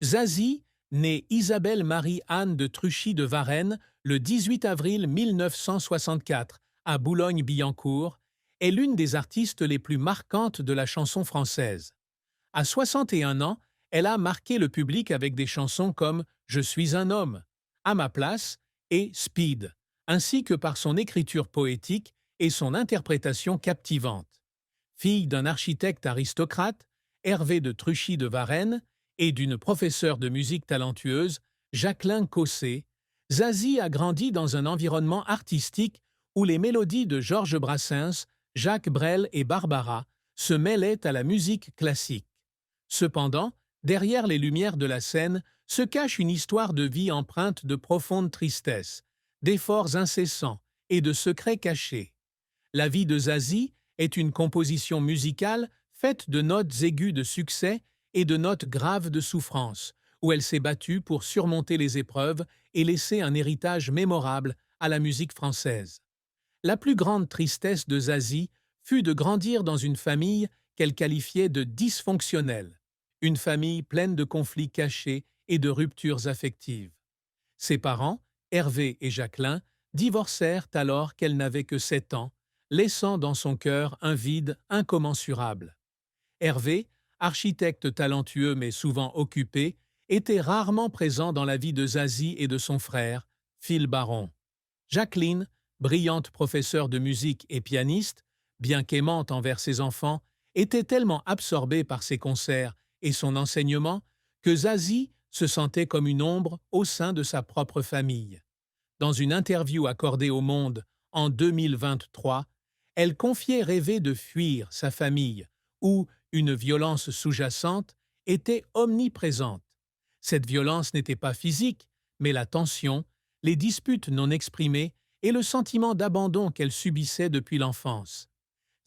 Zazie, née Isabelle Marie-Anne de Truchy de Varennes le 18 avril 1964 à Boulogne-Billancourt, est l'une des artistes les plus marquantes de la chanson française. À 61 ans, elle a marqué le public avec des chansons comme Je suis un homme, À ma place et Speed, ainsi que par son écriture poétique et son interprétation captivante. Fille d'un architecte aristocrate, Hervé de Truchy de Varennes, et d'une professeure de musique talentueuse, Jacqueline Cossé, Zazie a grandi dans un environnement artistique où les mélodies de Georges Brassens, Jacques Brel et Barbara se mêlaient à la musique classique. Cependant, derrière les lumières de la scène se cache une histoire de vie empreinte de profonde tristesse, d'efforts incessants et de secrets cachés. La vie de Zazie est une composition musicale faite de notes aiguës de succès et de notes graves de souffrance, où elle s'est battue pour surmonter les épreuves et laisser un héritage mémorable à la musique française. La plus grande tristesse de Zazie fut de grandir dans une famille qu'elle qualifiait de dysfonctionnelle, une famille pleine de conflits cachés et de ruptures affectives. Ses parents, Hervé et Jacqueline, divorcèrent alors qu'elle n'avait que 7 ans, laissant dans son cœur un vide incommensurable. Hervé, architecte talentueux mais souvent occupé, était rarement présent dans la vie de Zazie et de son frère, Phil Baron. Jacqueline, brillante professeure de musique et pianiste, bien qu'aimante envers ses enfants, était tellement absorbée par ses concerts et son enseignement que Zazie se sentait comme une ombre au sein de sa propre famille. Dans une interview accordée au Monde en 2023, elle confiait rêver de fuir sa famille, où une violence sous-jacente était omniprésente. Cette violence n'était pas physique, mais la tension, les disputes non exprimées et le sentiment d'abandon qu'elle subissait depuis l'enfance.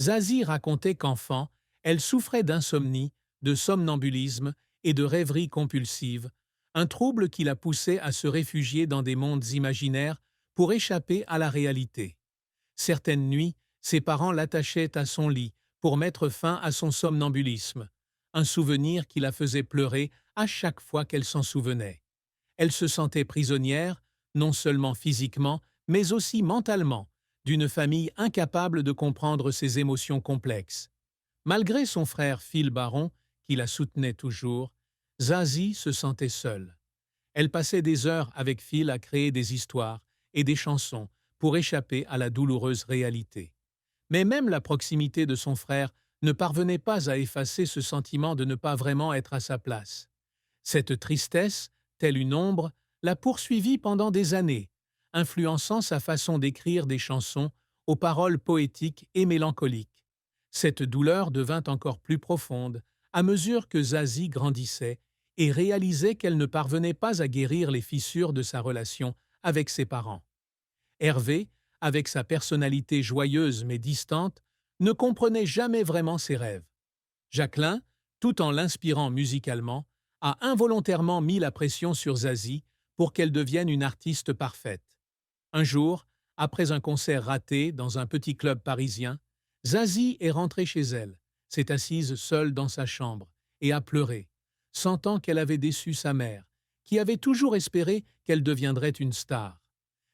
Zazie racontait qu'enfant, elle souffrait d'insomnie, de somnambulisme et de rêveries compulsives, un trouble qui la poussait à se réfugier dans des mondes imaginaires pour échapper à la réalité. Certaines nuits, ses parents l'attachaient à son lit pour mettre fin à son somnambulisme, un souvenir qui la faisait pleurer à chaque fois qu'elle s'en souvenait. Elle se sentait prisonnière, non seulement physiquement, mais aussi mentalement, d'une famille incapable de comprendre ses émotions complexes. Malgré son frère Phil Baron, qui la soutenait toujours, Zazie se sentait seule. Elle passait des heures avec Phil à créer des histoires et des chansons pour échapper à la douloureuse réalité. Mais même la proximité de son frère ne parvenait pas à effacer ce sentiment de ne pas vraiment être à sa place. Cette tristesse, telle une ombre, l'a poursuivie pendant des années, influençant sa façon d'écrire des chansons aux paroles poétiques et mélancoliques. Cette douleur devint encore plus profonde à mesure que Zazie grandissait et réalisait qu'elle ne parvenait pas à guérir les fissures de sa relation avec ses parents. Hervé, avec sa personnalité joyeuse mais distante, ne comprenait jamais vraiment ses rêves. Jacqueline, tout en l'inspirant musicalement, a involontairement mis la pression sur Zazie pour qu'elle devienne une artiste parfaite. Un jour, après un concert raté dans un petit club parisien, Zazie est rentrée chez elle, s'est assise seule dans sa chambre et a pleuré, sentant qu'elle avait déçu sa mère, qui avait toujours espéré qu'elle deviendrait une star.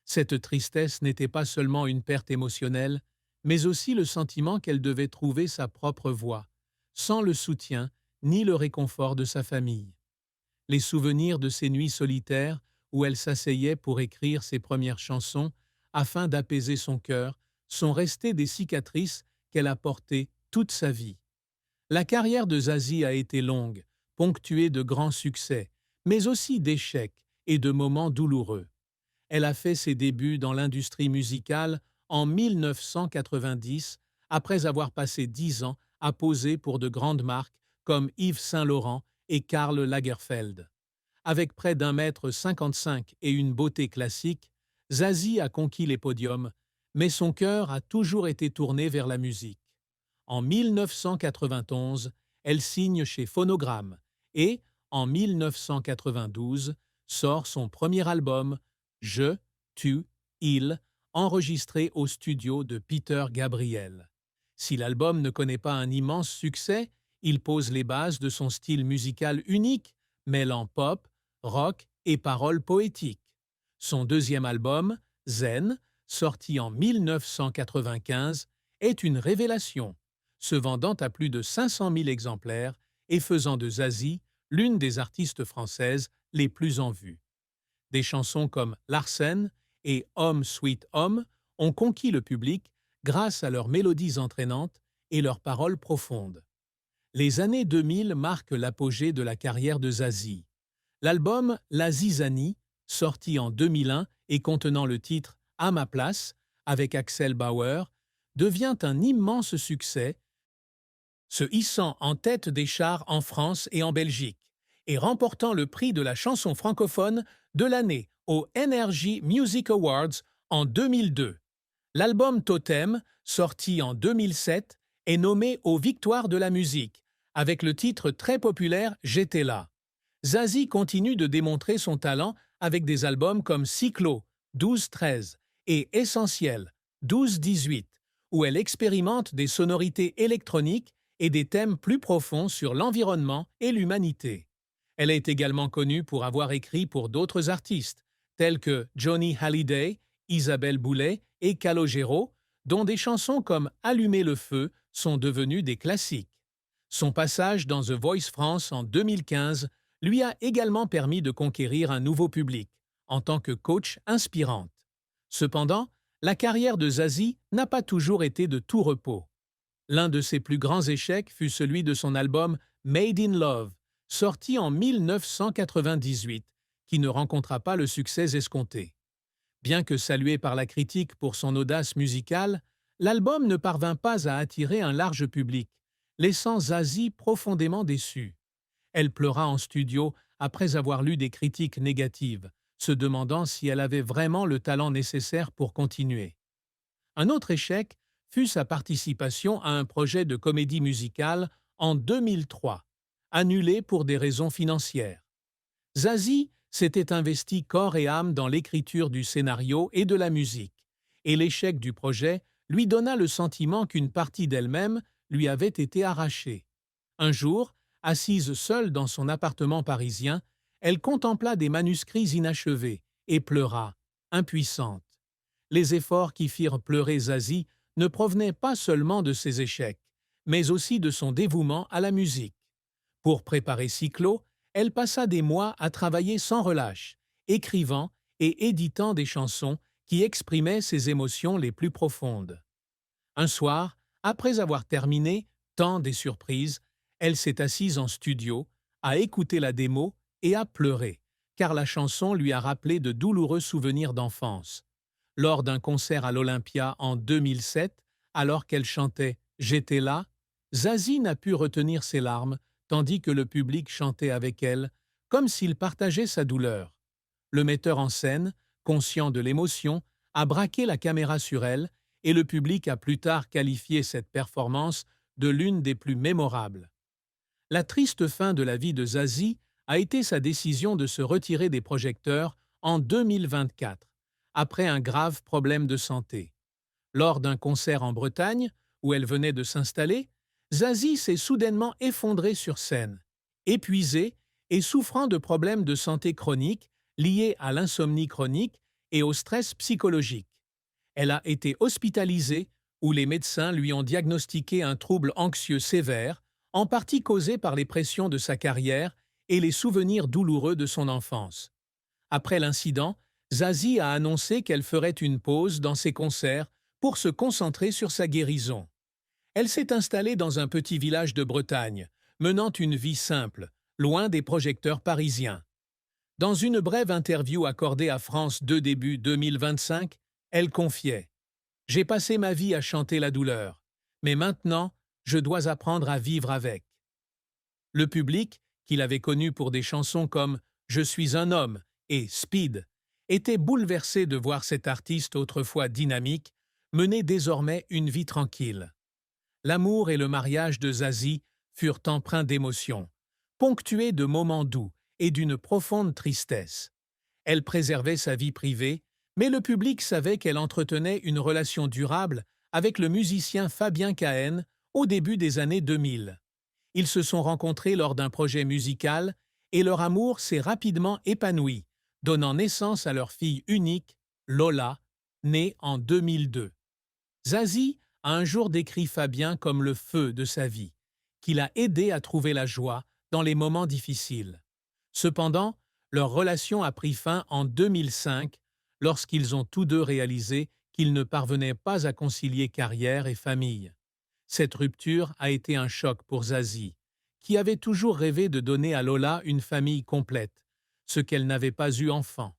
Cette tristesse n'était pas seulement une perte émotionnelle, mais aussi le sentiment qu'elle devait trouver sa propre voie, sans le soutien ni le réconfort de sa famille. Les souvenirs de ces nuits solitaires où elle s'asseyait pour écrire ses premières chansons afin d'apaiser son cœur sont restés des cicatrices qu'elle a portées toute sa vie. La carrière de Zazie a été longue, ponctuée de grands succès, mais aussi d'échecs et de moments douloureux. Elle a fait ses débuts dans l'industrie musicale en 1990, après avoir passé 10 ans à poser pour de grandes marques comme Yves Saint-Laurent et Karl Lagerfeld. Avec près d'1,55 m et une beauté classique, Zazie a conquis les podiums, mais son cœur a toujours été tourné vers la musique. En 1991, elle signe chez Phonogram et, en 1992, sort son premier album, Je, tu, il, enregistré au studio de Peter Gabriel. Si l'album ne connaît pas un immense succès, il pose les bases de son style musical unique, mêlant pop, rock et paroles poétiques. Son deuxième album, Zen, sorti en 1995, est une révélation, se vendant à plus de 500 000 exemplaires et faisant de Zazie l'une des artistes françaises les plus en vue. Des chansons comme Larsen et Home Sweet Home ont conquis le public grâce à leurs mélodies entraînantes et leurs paroles profondes. Les années 2000 marquent l'apogée de la carrière de Zazie. L'album La Zizanie, sorti en 2001 et contenant le titre À ma place, avec Axel Bauer, devient un immense succès, se hissant en tête des charts en France et en Belgique, et remportant le prix de la chanson francophone de l'année aux Energy Music Awards en 2002. L'album Totem, sorti en 2007, est nommé aux Victoires de la musique, avec le titre très populaire J'étais là. Zazie continue de démontrer son talent avec des albums comme Cyclo, 12-13 et Essentiel, 12-18, où elle expérimente des sonorités électroniques et des thèmes plus profonds sur l'environnement et l'humanité. Elle est également connue pour avoir écrit pour d'autres artistes, tels que Johnny Hallyday, Isabelle Boulay et Calogero, dont des chansons comme Allumer le feu sont devenues des classiques. Son passage dans The Voice France en 2015 lui a également permis de conquérir un nouveau public, en tant que coach inspirante. Cependant, la carrière de Zazie n'a pas toujours été de tout repos. L'un de ses plus grands échecs fut celui de son album Made in Love, sorti en 1998, qui ne rencontra pas le succès escompté. Bien que salué par la critique pour son audace musicale, l'album ne parvint pas à attirer un large public, laissant Zazie profondément déçue. Elle pleura en studio après avoir lu des critiques négatives, se demandant si elle avait vraiment le talent nécessaire pour continuer. Un autre échec fut sa participation à un projet de comédie musicale en 2003, annulé pour des raisons financières. Zazie s'était investie corps et âme dans l'écriture du scénario et de la musique, et l'échec du projet lui donna le sentiment qu'une partie d'elle-même lui avait été arrachée. Un jour, assise seule dans son appartement parisien, elle contempla des manuscrits inachevés et pleura, impuissante. Les efforts qui firent pleurer Zazie ne provenaient pas seulement de ses échecs, mais aussi de son dévouement à la musique. Pour préparer Cyclo, elle passa des mois à travailler sans relâche, écrivant et éditant des chansons qui exprimaient ses émotions les plus profondes. Un soir, après avoir terminé Temps des surprises, elle s'est assise en studio, a écouté la démo et a pleuré, car la chanson lui a rappelé de douloureux souvenirs d'enfance. Lors d'un concert à l'Olympia en 2007, alors qu'elle chantait « J'étais là », Zazie n'a pu retenir ses larmes, tandis que le public chantait avec elle, comme s'il partageait sa douleur. Le metteur en scène, conscient de l'émotion, a braqué la caméra sur elle, et le public a plus tard qualifié cette performance de l'une des plus mémorables. La triste fin de la vie de Zazie a été sa décision de se retirer des projecteurs en 2024, après un grave problème de santé. Lors d'un concert en Bretagne, où elle venait de s'installer, Zazie s'est soudainement effondrée sur scène, épuisée et souffrant de problèmes de santé chroniques liés à l'insomnie chronique et au stress psychologique. Elle a été hospitalisée où les médecins lui ont diagnostiqué un trouble anxieux sévère, en partie causé par les pressions de sa carrière et les souvenirs douloureux de son enfance. Après l'incident, Zazie a annoncé qu'elle ferait une pause dans ses concerts pour se concentrer sur sa guérison. Elle s'est installée dans un petit village de Bretagne, menant une vie simple, loin des projecteurs parisiens. Dans une brève interview accordée à France 2 début 2025, elle confiait « J'ai passé ma vie à chanter la douleur, mais maintenant, je dois apprendre à vivre avec. » Le public, qui l'avait connue pour des chansons comme « Je suis un homme » et « Speed », était bouleversé de voir cette artiste autrefois dynamique mener désormais une vie tranquille. L'amour et le mariage de Zazie furent empreints d'émotions, ponctués de moments doux et d'une profonde tristesse. Elle préservait sa vie privée, mais le public savait qu'elle entretenait une relation durable avec le musicien Fabien Cahen au début des années 2000. Ils se sont rencontrés lors d'un projet musical et leur amour s'est rapidement épanoui, donnant naissance à leur fille unique, Lola, née en 2002. Zazie a un jour décrit Fabien comme le feu de sa vie, qui l'a aidé à trouver la joie dans les moments difficiles. Cependant, leur relation a pris fin en 2005 lorsqu'ils ont tous deux réalisé qu'ils ne parvenaient pas à concilier carrière et famille. Cette rupture a été un choc pour Zazie, qui avait toujours rêvé de donner à Lola une famille complète, ce qu'elle n'avait pas eu enfant.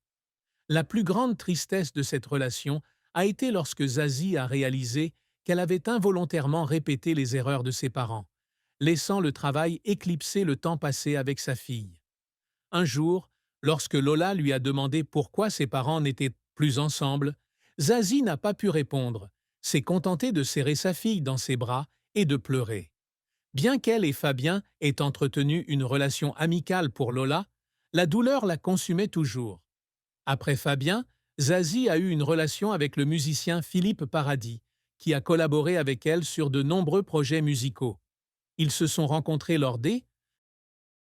La plus grande tristesse de cette relation a été lorsque Zazie a réalisé qu'elle avait involontairement répété les erreurs de ses parents, laissant le travail éclipser le temps passé avec sa fille. Un jour, lorsque Lola lui a demandé pourquoi ses parents n'étaient plus ensemble, Zazie n'a pas pu répondre, s'est contentée de serrer sa fille dans ses bras et de pleurer. Bien qu'elle et Fabien aient entretenu une relation amicale pour Lola, la douleur la consumait toujours. Après Fabien, Zazie a eu une relation avec le musicien Philippe Paradis, qui a collaboré avec elle sur de nombreux projets musicaux. Ils se sont rencontrés lors des